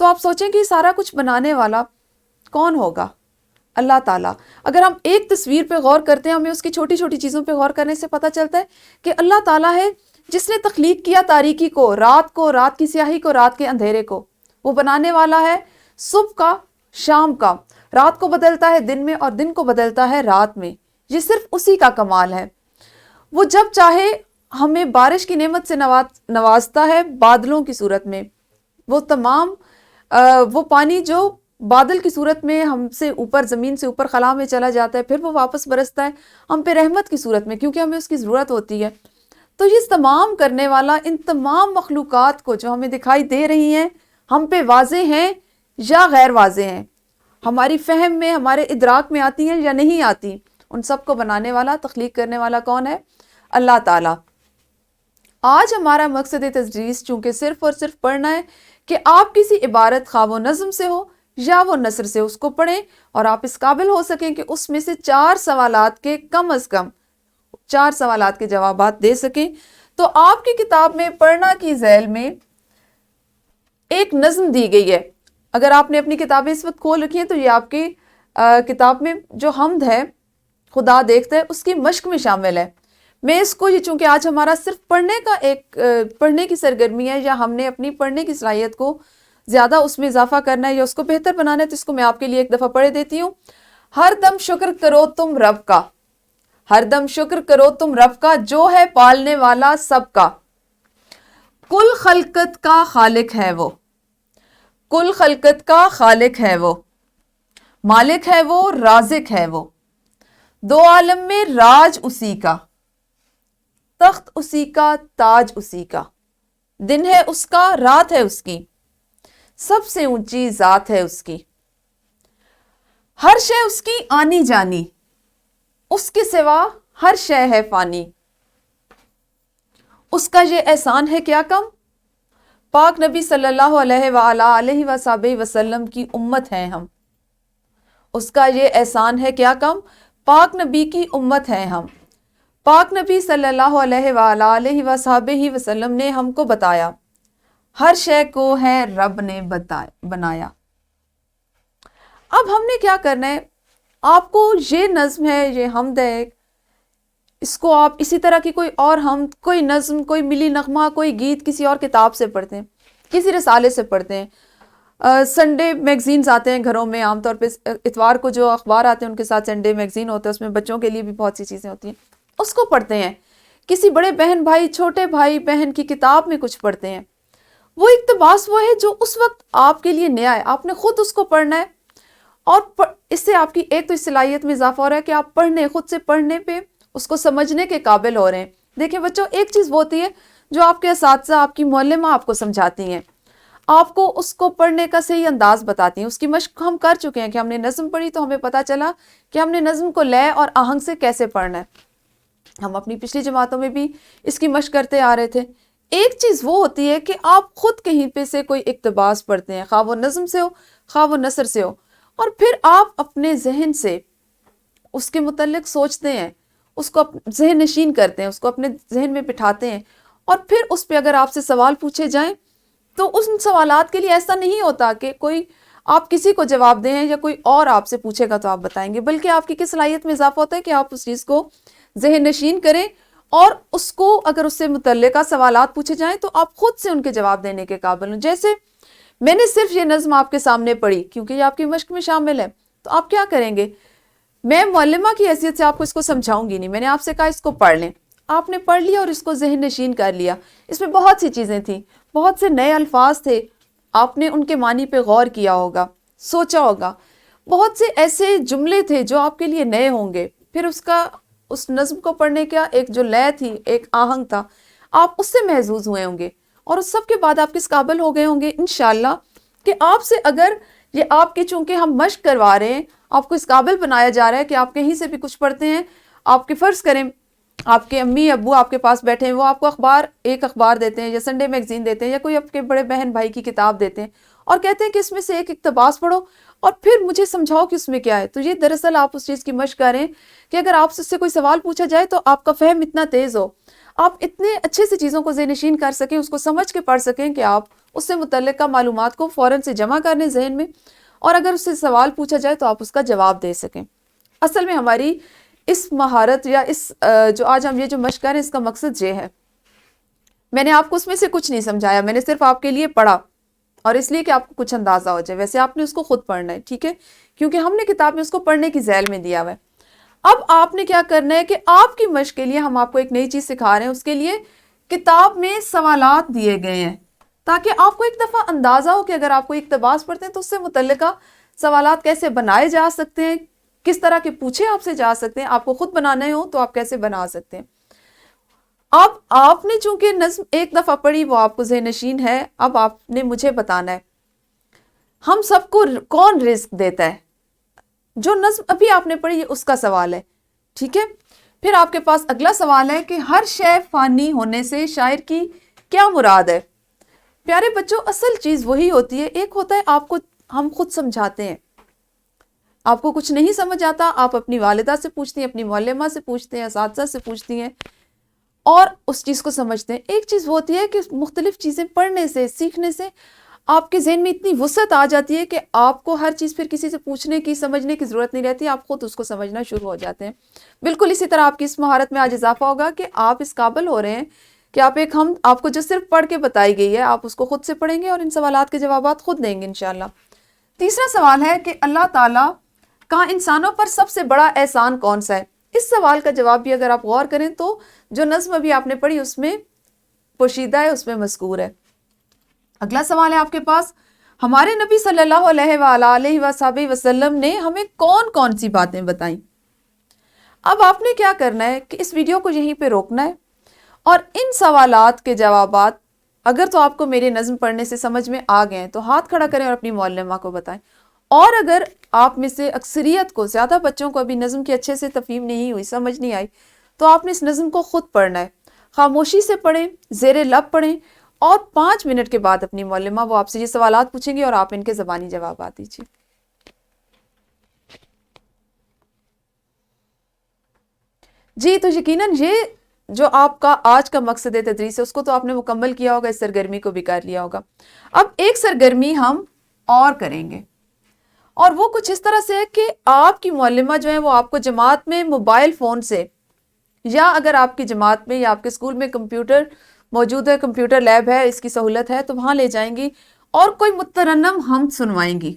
تو آپ سوچیں کہ سارا کچھ بنانے والا کون ہوگا؟ اللہ تعالیٰ. اگر ہم ایک تصویر پہ غور کرتے ہیں، ہمیں اس کی چھوٹی چھوٹی چیزوں پہ غور کرنے سے پتہ چلتا ہے کہ اللہ تعالیٰ ہے جس نے تخلیق کیا تاریکی کو، رات کی سیاہی کو، رات کے اندھیرے کو. وہ بنانے والا ہے صبح کا، شام کا، رات کو بدلتا ہے دن میں اور دن کو بدلتا ہے رات میں. یہ صرف اسی کا کمال ہے. وہ جب چاہے ہمیں بارش کی نعمت سے نوازتا ہے بادلوں کی صورت میں. وہ تمام وہ پانی جو بادل کی صورت میں ہم سے اوپر، زمین سے اوپر خلا میں چلا جاتا ہے، پھر وہ واپس برستا ہے ہم پہ رحمت کی صورت میں، کیونکہ ہمیں اس کی ضرورت ہوتی ہے. تو یہ تمام کرنے والا ان تمام مخلوقات کو جو ہمیں دکھائی دے رہی ہیں، ہم پہ واضح ہیں یا غیر واضح ہیں، ہماری فہم میں، ہمارے ادراک میں آتی ہیں یا نہیں آتی، ان سب کو بنانے والا، تخلیق کرنے والا کون ہے؟ اللہ تعالیٰ. آج ہمارا مقصد تدریس چونکہ صرف اور صرف پڑھنا ہے کہ آپ کسی عبارت خواہ وہ نظم سے ہو یا وہ نثر سے اس کو پڑھیں اور آپ اس قابل ہو سکیں کہ اس میں سے 4 سوالات کے کم از کم 4 سوالات کے جوابات دے سکیں. تو آپ کی کتاب میں پڑھنا کی ذیل میں ایک نظم دی گئی ہے. اگر آپ نے اپنی کتابیں اس وقت کھول رکھی ہیں تو یہ آپ کی کتاب میں جو حمد ہے، خدا دیکھتا ہے، اس کی مشق میں شامل ہے. میں اس کو، یہ چونکہ آج ہمارا صرف پڑھنے کی سرگرمی ہے، یا ہم نے اپنی پڑھنے کی صلاحیت کو زیادہ اس میں اضافہ کرنا ہے یا اس کو بہتر بنانا ہے، تو اس کو میں آپ کے لیے ایک دفعہ پڑھ دیتی ہوں. ہر دم شکر کرو تم رب کا، ہر دم شکر کرو تم رب کا، جو ہے پالنے والا سب کا. کل خلقت کا خالق ہے وہ، کل خلقت کا خالق ہے وہ، مالک ہے وہ، رازق ہے وہ. 2 عالم میں راج اسی کا، تخت اسی کا، تاج اسی کا. دن ہے اس کا، رات ہے اس کی، سب سے اونچی ذات ہے اس کی. ہر شے اس کی آنی جانی، اس کے سوا ہر شے ہے فانی. اس کا یہ احسان ہے کیا کم، پاک نبی صلی اللہ علیہ وآلہ وسلم کی امت ہیں ہم. اس کا یہ احسان ہے کیا کم، پاک نبی کی امت ہیں ہم. پاک نبی صلی اللہ علیہ وآلہ وسلم نے ہم کو بتایا، ہر شے کو ہے رب نے بنایا. اب ہم نے کیا کرنا ہے، آپ کو یہ نظم ہے، یہ حمد ہے، اس کو آپ اسی طرح کی کوئی اور حمد، کوئی نظم، کوئی ملی نغمہ، کوئی گیت کسی اور کتاب سے پڑھتے ہیں، کسی رسالے سے پڑھتے ہیں. سنڈے میگزینز آتے ہیں گھروں میں، عام طور پہ اتوار کو جو اخبار آتے ہیں ان کے ساتھ سنڈے میگزین ہوتا ہے، اس میں بچوں کے لیے بھی بہت سی چیزیں ہوتی ہیں، اس کو پڑھتے ہیں. کسی بڑے بہن بھائی، چھوٹے بھائی بہن کی کتاب میں کچھ پڑھتے ہیں. وہ اقتباس وہ ہے جو اس وقت آپ کے لیے نیا ہے، آپ نے خود اس کو پڑھنا ہے. اور اس سے آپ کی ایک تو صلاحیت میں اضافہ ہو رہا ہے کہ آپ خود سے پڑھنے پہ اس کو سمجھنے کے قابل ہو رہے ہیں. دیکھیں بچوں، ایک چیز وہ ہوتی ہے جو آپ کے اساتذہ، آپ کی معلمہ آپ کو سمجھاتی ہیں، آپ کو اس کو پڑھنے کا صحیح انداز بتاتی ہیں. اس کی مشق ہم کر چکے ہیں کہ ہم نے نظم پڑھی تو ہمیں پتہ چلا کہ ہم نے نظم کو لے اور آہنگ سے کیسے پڑھنا ہے. ہم اپنی پچھلی جماعتوں میں بھی اس کی مشق کرتے آ رہے تھے. ایک چیز وہ ہوتی ہے کہ آپ خود کہیں پہ سے کوئی اقتباس پڑھتے ہیں، خواہ وہ نظم سے ہو، خواہ وہ نثر سے ہو، اور پھر آپ اپنے ذہن سے اس کے متعلق سوچتے ہیں، اس کو ذہن نشین کرتے ہیں، اس کو اپنے ذہن میں بٹھاتے ہیں، اور پھر اس پہ اگر آپ سے سوال پوچھے جائیں تو ان سوالات کے لیے ایسا نہیں ہوتا کہ کوئی آپ کسی کو جواب دیں یا کوئی اور آپ سے پوچھے گا تو آپ بتائیں گے، بلکہ آپ کی کس صلاحیت میں اضافہ ہوتا ہے کہ آپ اس چیز کو ذہن نشین کریں، اور اس کو اگر اس سے متعلقہ سوالات پوچھے جائیں تو آپ خود سے ان کے جواب دینے کے قابل ہوں. جیسے میں نے صرف یہ نظم آپ کے سامنے پڑھی کیونکہ یہ آپ کی مشق میں شامل ہے، تو آپ کیا کریں گے؟ میں معلمہ کی حیثیت سے آپ کو اس کو سمجھاؤں گی نہیں. میں نے آپ سے کہا اس کو پڑھ لیں، آپ نے پڑھ لیا اور اس کو ذہن نشین کر لیا. اس میں بہت سی چیزیں تھیں، بہت سے نئے الفاظ تھے، آپ نے ان کے معنی پہ غور کیا ہوگا، سوچا ہوگا. بہت سے ایسے جملے تھے جو آپ کے لیے نئے ہوں گے. پھر اس نظم کو پڑھنے کا ایک جو لے تھی، ایک آہنگ تھا، آپ اس سے محظوظ ہوئے ہوں گے. اور اس سب کے بعد آپ کس قابل ہو گئے ہوں گے انشاءاللہ کہ آپ سے اگر یہ آپ کے، چونکہ ہم مشق کروا رہے ہیں، آپ کو اس قابل بنایا جا رہا ہے کہ آپ کہیں سے بھی کچھ پڑھتے ہیں، آپ کے فرض کریں آپ کے امی ابو آپ کے پاس بیٹھے ہیں، وہ آپ کو ایک اخبار دیتے ہیں یا سنڈے میگزین دیتے ہیں یا کوئی آپ کے بڑے بہن بھائی کی کتاب دیتے ہیں اور کہتے ہیں کہ اس میں سے ایک اقتباس پڑھو اور پھر مجھے سمجھاؤ کہ اس میں کیا ہے. تو یہ دراصل آپ اس چیز کی مشق کر رہے ہیں کہ اگر آپ سے کوئی سوال پوچھا جائے تو آپ کا فہم اتنا تیز ہو، آپ اتنے اچھے سے چیزوں کو ذہن نشین کر سکیں، اس کو سمجھ کے پڑھ سکیں کہ آپ اس سے متعلقہ معلومات کو فوراً سے جمع کرنے ذہن میں، اور اگر اس سے سوال پوچھا جائے تو آپ اس کا جواب دے سکیں۔ اصل میں ہماری اس مہارت یا اس جو آج ہم یہ جو مشق کریں، اس کا مقصد یہ ہے۔ میں نے آپ کو اس میں سے کچھ نہیں سمجھایا، میں نے صرف آپ کے لیے پڑھا، اور اس لیے کہ آپ کو کچھ اندازہ ہو جائے۔ ویسے آپ نے اس کو خود پڑھنا ہے، ٹھیک ہے، کیونکہ ہم نے کتاب میں اس کو پڑھنے کی ذیل میں دیا ہوا ہے۔ اب آپ نے کیا کرنا ہے کہ آپ کی مشق کے لیے ہم آپ کو ایک نئی چیز سکھا رہے ہیں، اس کے لیے کتاب میں سوالات دیے گئے ہیں، تاکہ آپ کو ایک دفعہ اندازہ ہو کہ اگر آپ کو اقتباس پڑھتے ہیں تو اس سے متعلقہ سوالات کیسے بنائے جا سکتے ہیں، کس طرح کے پوچھے آپ سے جا سکتے ہیں۔ آپ کو خود بنانے ہوں تو آپ کیسے بنا سکتے ہیں۔ اب آپ نے چونکہ نظم ایک دفعہ پڑھی، وہ آپ کو ذہن نشین ہے، اب آپ نے مجھے بتانا ہے ہم سب کو کون رزق دیتا ہے۔ جو نظم ابھی آپ نے پڑھی اس کا سوال ہے، ٹھیک ہے۔ پھر آپ کے پاس اگلا سوال ہے کہ ہر شے فانی ہونے سے شاعر کی کیا مراد ہے۔ پیارے بچوں، اصل چیز وہی ہوتی ہے، ایک ہوتا ہے آپ کو ہم خود سمجھاتے ہیں، آپ کو کچھ نہیں سمجھ آتا، آپ اپنی والدہ سے پوچھتی ہیں، اپنی معلمہ سے پوچھتے ہیں، اساتذہ سے پوچھتی ہیں اور اس چیز کو سمجھتے ہیں۔ ایک چیز وہ ہوتی ہے کہ مختلف چیزیں پڑھنے سے، سیکھنے سے آپ کے ذہن میں اتنی وسعت آ جاتی ہے کہ آپ کو ہر چیز پھر کسی سے پوچھنے کی، سمجھنے کی ضرورت نہیں رہتی، آپ خود اس کو سمجھنا شروع ہو جاتے ہیں۔ بالکل اسی طرح آپ کی اس مہارت میں آج اضافہ ہوگا کہ آپ اس قابل ہو رہے ہیں کہ آپ کو جو صرف پڑھ کے بتائی گئی ہے، آپ اس کو خود سے پڑھیں گے اور ان سوالات کے جوابات خود دیں گے انشاءاللہ۔ تیسرا سوال ہے کہ اللہ تعالیٰ کا انسانوں پر سب سے بڑا احسان کون سا ہے۔ اس سوال کا جواب بھی اگر آپ غور کریں تو جو نظم ابھی آپ نے پڑھی اس میں پوشیدہ ہے، اس میں مذکور ہے۔ اگلا سوال ہے آپ کے پاس، ہمارے نبی صلی اللہ علیہ وآلہ وسلم نے ہمیں کون کون سی باتیں بتائیں۔ اب آپ نے کیا کرنا ہے کہ اس ویڈیو کو یہیں پہ روکنا ہے اور ان سوالات کے جوابات اگر تو آپ کو میرے نظم پڑھنے سے سمجھ میں آ گئے ہیں تو ہاتھ کھڑا کریں اور اپنی معلمہ کو بتائیں، اور اگر آپ میں سے اکثریت کو، زیادہ بچوں کو ابھی نظم کی اچھے سے تفہیم نہیں ہوئی، سمجھ نہیں آئی، تو آپ نے اس نظم کو خود پڑھنا ہے، خاموشی سے پڑھیں، زیر لب پڑھیں، اور 5 منٹ کے بعد اپنی معلمہ وہ آپ سے یہ سوالات پوچھیں گے اور آپ ان کے زبانی جوابات دیجیے۔ جی، تو یقیناً یہ جو آپ کا آج کا مقصد تدریس ہے اس کو تو آپ نے مکمل کیا ہوگا، اس سرگرمی کو بھی کر لیا ہوگا۔ اب ایک سرگرمی ہم اور کریں گے، اور وہ کچھ اس طرح سے ہے کہ آپ کی معلمہ جو ہے وہ آپ کو جماعت میں موبائل فون سے، یا اگر آپ کی جماعت میں یا آپ کے اسکول میں کمپیوٹر موجود ہے، کمپیوٹر لیب ہے، اس کی سہولت ہے، تو وہاں لے جائیں گی اور کوئی مترنم ہم سنوائیں گی۔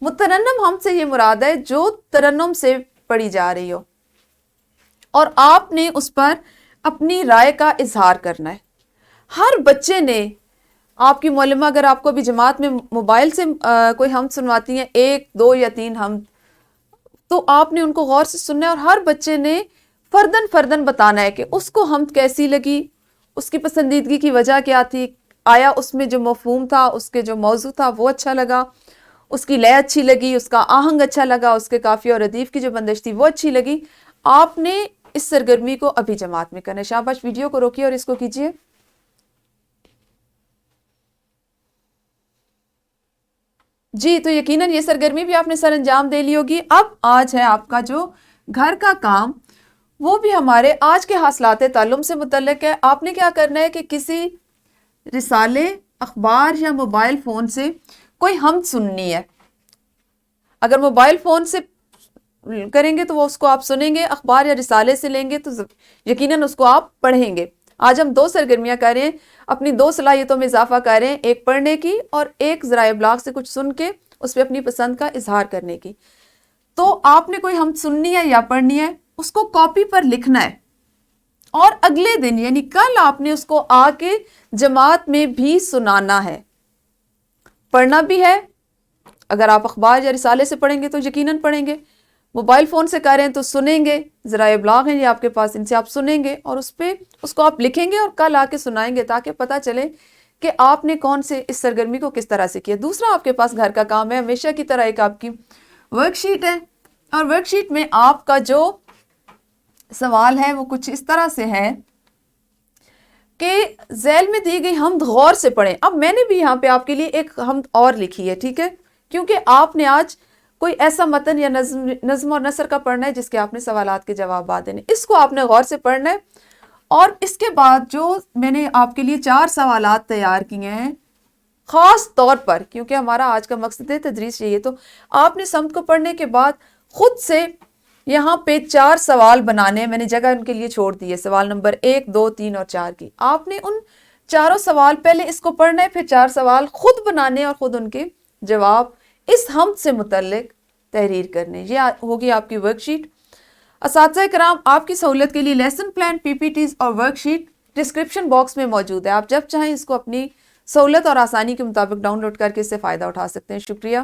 مترنم ہم سے یہ مراد ہے جو ترنم سے پڑھی جا رہی ہو، اور آپ نے اس پر اپنی رائے کا اظہار کرنا ہے۔ ہر بچے نے، آپ کی معلمہ اگر آپ کو بھی جماعت میں موبائل سے کوئی ہم سنواتی ہیں، 1 2 یا 3 ہم، تو آپ نے ان کو غور سے سننا ہے، اور ہر بچے نے فردن فردن بتانا ہے کہ اس کو ہم کیسی لگی، اس کی پسندیدگی کی وجہ کیا تھی، آیا اس میں جو مفہوم تھا، اس کے جو موضوع تھا وہ اچھا لگا، اس کی لے اچھی لگی، اس کا آہنگ اچھا لگا، اس کے قافیہ اور ردیف کی جو بندش تھی وہ اچھی لگی۔ آپ نے اس سرگرمی کو ابھی جماعت میں کرنا ہے۔ شاباش، ویڈیو کو روکیے اور اس کو کیجیے۔ جی، تو یقیناً یہ سرگرمی بھی آپ نے سر انجام دے لی ہوگی۔ اب آج ہے آپ کا جو گھر کا کام، وہ بھی ہمارے آج کے حاصلات تعلم سے متعلق ہے۔ آپ نے کیا کرنا ہے کہ کسی رسالے، اخبار یا موبائل فون سے کوئی حمد سننی ہے۔ اگر موبائل فون سے کریں گے تو وہ اس کو آپ سنیں گے، اخبار یا رسالے سے لیں گے تو یقیناً اس کو آپ پڑھیں گے۔ آج ہم 2 سرگرمیاں کر رہے ہیں، اپنی 2 صلاحیتوں میں اضافہ کر رہے ہیں، ایک پڑھنے کی اور ایک ذرائع ابلاغ سے کچھ سن کے اس پہ اپنی پسند کا اظہار کرنے کی۔ تو آپ نے کوئی حمد سننی ہے یا پڑھنی ہے، اس کو کاپی پر لکھنا ہے، اور اگلے دن یعنی کل آپ نے اس کو آ کے جماعت میں بھی سنانا ہے۔ پڑھنا بھی ہے، اگر آپ اخبار یا رسالے سے پڑھیں گے تو یقیناً پڑھیں گے، موبائل فون سے کر رہے ہیں تو سنیں گے، ذرائع ابلاغ ہیں یہ آپ کے پاس، ان سے آپ سنیں گے اور اس کو آپ لکھیں گے اور کل آ کے سنائیں گے، تاکہ پتہ چلے کہ آپ نے کون سے اس سرگرمی کو کس طرح سے کیا۔ دوسرا آپ کے پاس گھر کا کام ہے، ہمیشہ کی طرح ایک آپ کی ورک شیٹ ہے، اور ورک شیٹ میں آپ کا جو سوال ہے وہ کچھ اس طرح سے ہے کہ ذیل میں دی گئی حمد غور سے پڑھیں۔ اب میں نے بھی یہاں پہ آپ کے لیے ایک حمد اور لکھی ہے، ٹھیک ہے، کیونکہ آپ نے آج کوئی ایسا متن یا نظم اور نثر کا پڑھنا ہے جس کے آپ نے سوالات کے جوابات دینے، اس کو آپ نے غور سے پڑھنا ہے۔ اور اس کے بعد جو میں نے آپ کے لیے 4 سوالات تیار کیے ہیں، خاص طور پر کیونکہ ہمارا آج کا مقصد ہے تدریس یہی ہے، تو آپ نے صمت کو پڑھنے کے بعد خود سے یہاں پہ 4 سوال بنانے، میں نے جگہ ان کے لیے چھوڑ دی ہے، سوال نمبر 1 2 3 اور 4 کی۔ آپ نے ان 4 سوال پہلے اس کو پڑھنا ہے، پھر 4 سوال خود بنانے اور خود ان کے جواب اس حمد سے متعلق تحریر کرنے۔ یہ ہوگی آپ کی ورک شیٹ۔ اساتذہ کرام، آپ کی سہولت کے لیے لیسن پلان، پی پی ٹیز اور ورک شیٹ ڈسکرپشن باکس میں موجود ہے۔ آپ جب چاہیں اس کو اپنی سہولت اور آسانی کے مطابق ڈاؤن لوڈ کر کے اس سے فائدہ اٹھا سکتے ہیں۔ شکریہ۔